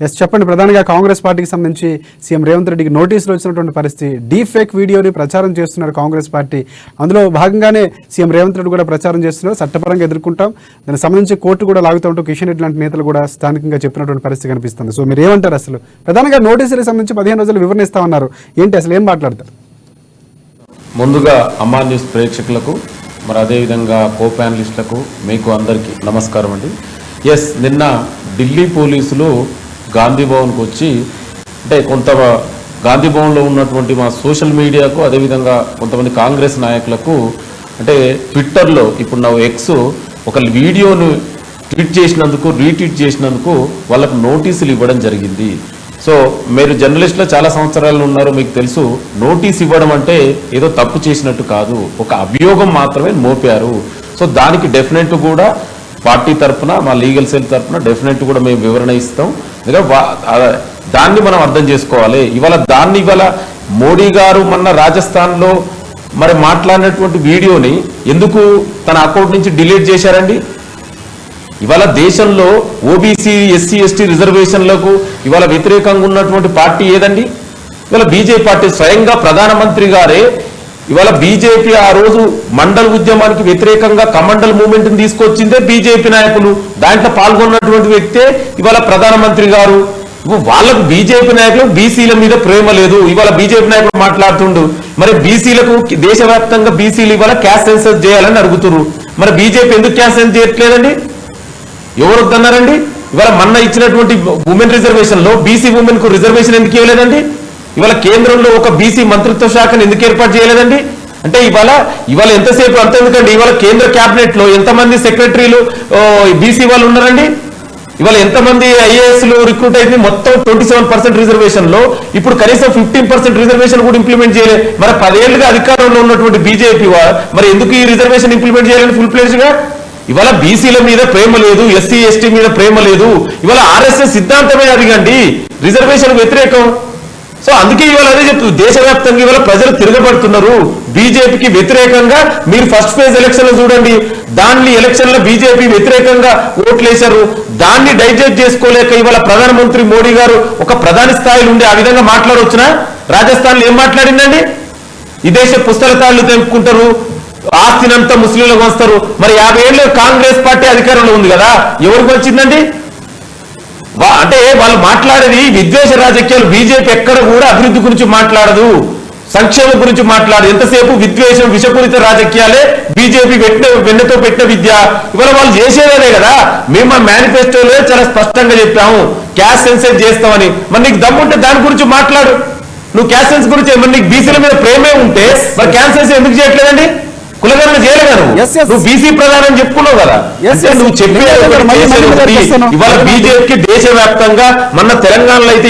చెప్పండి. ప్రధానంగా కాంగ్రెస్ పార్టీకి సంబంధించి సీఎం రేవంత్ రెడ్డికి నోటీసులు వచ్చినటువంటి పరిస్థితి, డీప్ ఫేక్ వీడియోని ప్రచారం చేస్తున్నారు కాంగ్రెస్ పార్టీ. అందులో భాగంగానే సీఎం రేవంత్ రెడ్డి కూడా ప్రచారం చేస్తున్నారు. చట్టపరంగా ఎదుర్కొంటాం, దానికి సంబంధించి కోర్టు కూడా లాగుతూ ఉంటాం, కిషన్ రెడ్డి లాంటి నేతలు కూడా స్థానికంగా చెప్తున్నటువంటి పరిస్థితి కనిపిస్తుంది. సో మీరు ఏమంటారు? అసలు ప్రధానంగా నోటీసులకు సంబంధించి 15 రోజులు వివరణ ఇస్తామన్నారు, ఏంటి అసలు ఏం మాట్లాడతారు? ముందుగా అమ్మా న్యూస్ ప్రేక్షకులకు, మరి అదేవిధంగా కో ప్యానలిస్టులకు, మీకు అందరికీ నమస్కారం అండి. నిన్న ఢిల్లీ పోలీసులు గాంధీ భవన్కి వచ్చి, అంటే కొంత గాంధీ భవన్లో ఉన్నటువంటి మా సోషల్ మీడియాకు, అదేవిధంగా కొంతమంది కాంగ్రెస్ నాయకులకు, అంటే ట్విట్టర్లో ఇప్పుడు నా ఎక్స్ ఒక వీడియోను ట్వీట్ చేసినందుకు, రీట్వీట్ చేసినందుకు వాళ్ళకు నోటీసులు ఇవ్వడం జరిగింది. సో మీరు జర్నలిస్టులో చాలా సంవత్సరాలు ఉన్నారు, మీకు తెలుసు, నోటీస్ ఇవ్వడం అంటే ఏదో తప్పు చేసినట్టు కాదు, ఒక అభియోగం మాత్రమే మోపారు. సో దానికి డెఫినెట్ కూడా పార్టీ తరఫున, మా లీగల్ సెల్ తరఫున డెఫినెట్ కూడా మేము వివరణ ఇస్తాం. దాన్ని మనం అర్థం చేసుకోవాలి. ఇవాళ మోడీ గారు మొన్న రాజస్థాన్లో మరి మాట్లాడినటువంటి వీడియోని ఎందుకు తన అకౌంట్ నుంచి డిలీట్ చేశారండి? ఇవాళ దేశంలో ఓబీసీ, ఎస్సీ, ఎస్టీ రిజర్వేషన్లకు ఇవాళ వ్యతిరేకంగా ఉన్నటువంటి పార్టీ ఏదండి? ఇవాళ బీజేపీ పార్టీ. స్వయంగా ప్రధానమంత్రి గారే ఇవాళ బీజేపీ ఆ రోజు మండల్ ఉద్యమానికి వ్యతిరేకంగా కమండల్ మూవ్మెంట్ని తీసుకొచ్చిందే బీజేపీ నాయకులు, దాంట్లో పాల్గొన్నటువంటి వ్యక్తే ఇవాళ ప్రధానమంత్రి గారు. వాళ్ళకు బీజేపీ నాయకులకు బీసీల మీద ప్రేమ లేదు. ఇవాళ బీజేపీ నాయకులు మాట్లాడుతుండు, మరి బీసీలకు దేశవ్యాప్తంగా బీసీలు ఇవాళ క్యాస్ట్ సెన్సస్ చేయాలని అడుగుతున్నారు. మరి బీజేపీ ఎందుకు క్యాస్ట్ సెన్సస్ చేయట్లేదండి? ఎవరు వద్దన్నారండి? ఇవాళ మొన్న ఇచ్చినటువంటి ఉమెన్ రిజర్వేషన్ లో బీసీ ఉమెన్ కు రిజర్వేషన్ ఎందుకు ఇవ్వలేదండి? ఇవాళ కేంద్రంలో ఒక బీసీ మంత్రిత్వ శాఖను ఎందుకు ఏర్పాటు చేయలేదండి? అంటే ఇవాళ ఎంతసేపు అంత ఎందుకండి? ఇవాళ కేంద్ర క్యాబినెట్ లో ఎంతమంది సెక్రటరీలు బీసీ వాళ్ళు ఉన్నారండి? ఇవాళ ఎంతమంది ఐఏఎస్లు రిక్రూట్ అయింది? మొత్తం 27% రిజర్వేషన్ లో ఇప్పుడు కనీసం 15% రిజర్వేషన్ కూడా ఇంప్లిమెంట్ చేయలేదు. మరి 10 ఏళ్లుగా అధికారంలో ఉన్నటువంటి బీజేపీ మరి ఎందుకు ఈ రిజర్వేషన్ ఇంప్లిమెంట్ చేయాలని ఫుల్ ఫ్లెడ్జ్ గా? ఇవాళ బీసీల మీద ప్రేమ లేదు, ఎస్సీ ఎస్టీ మీద ప్రేమ లేదు. ఇవాళ ఆర్ఎస్ఎస్ సిద్ధాంతమే అదిగండి, రిజర్వేషన్ వ్యతిరేకం. సో అందుకే ఇవాళ అదే చెప్తుంది, దేశవ్యాప్తంగా ఇవాళ ప్రజలు తిరగబడుతున్నారు బీజేపీకి వ్యతిరేకంగా. మీరు ఫస్ట్ ఫేజ్ ఎలక్షన్లు చూడండి, దాన్ని ఎలక్షన్లో బీజేపీ వ్యతిరేకంగా ఓట్లేశారు. దాన్ని డైజెస్ట్ చేసుకోలేక ఇవాళ ప్రధానమంత్రి మోడీ గారు ఒక ప్రధాని స్థాయిలో ఉండి ఆ విధంగా మాట్లాడవచ్చునా? రాజస్థాన్లో ఏం మాట్లాడిందండి? ఈ దేశ పుస్తకాలు తెంపుకుంటారు, ఆస్తినంతా ముస్లింలకు వస్తారు. మరి 50 ఏళ్ళు కాంగ్రెస్ పార్టీ అధికారంలో ఉంది కదా, ఎవరికి వచ్చిందండి? అంటే వాళ్ళు మాట్లాడేది విద్వేష రాజకీయాలు. బీజేపీ ఎక్కడ కూడా అభివృద్ధి గురించి మాట్లాడదు, సంక్షేమం గురించి మాట్లాడదు. ఎంతసేపు విద్వేషం, విషపూరిత రాజకీయాలే బీజేపీ వెన్నతో పెట్టిన విద్య. ఇవాళ వాళ్ళు చేసేదే కదా. మేము మా మేనిఫెస్టోలో చాలా స్పష్టంగా చెప్పాము, క్యాస్ట్ సెన్సస్ చేస్తామని. మరి నీకు దమ్ముంటే దాని గురించి మాట్లాడు. నువ్వు క్యాస్ట్ సెన్స్ గురించి, మరి నీకు బీసీల మీద ప్రేమే ఉంటే మరి క్యాస్ట్ సెన్స్ ఎందుకు చేయట్లేదండి? కులగణన చేయలేదా? నువ్వు బీసీ ప్రధానం చెప్పుకున్నావు కదా. నువ్వు చెప్పేది ఇవాళ బీజేపీకి దేశవ్యాప్తంగా, మన తెలంగాణలో అయితే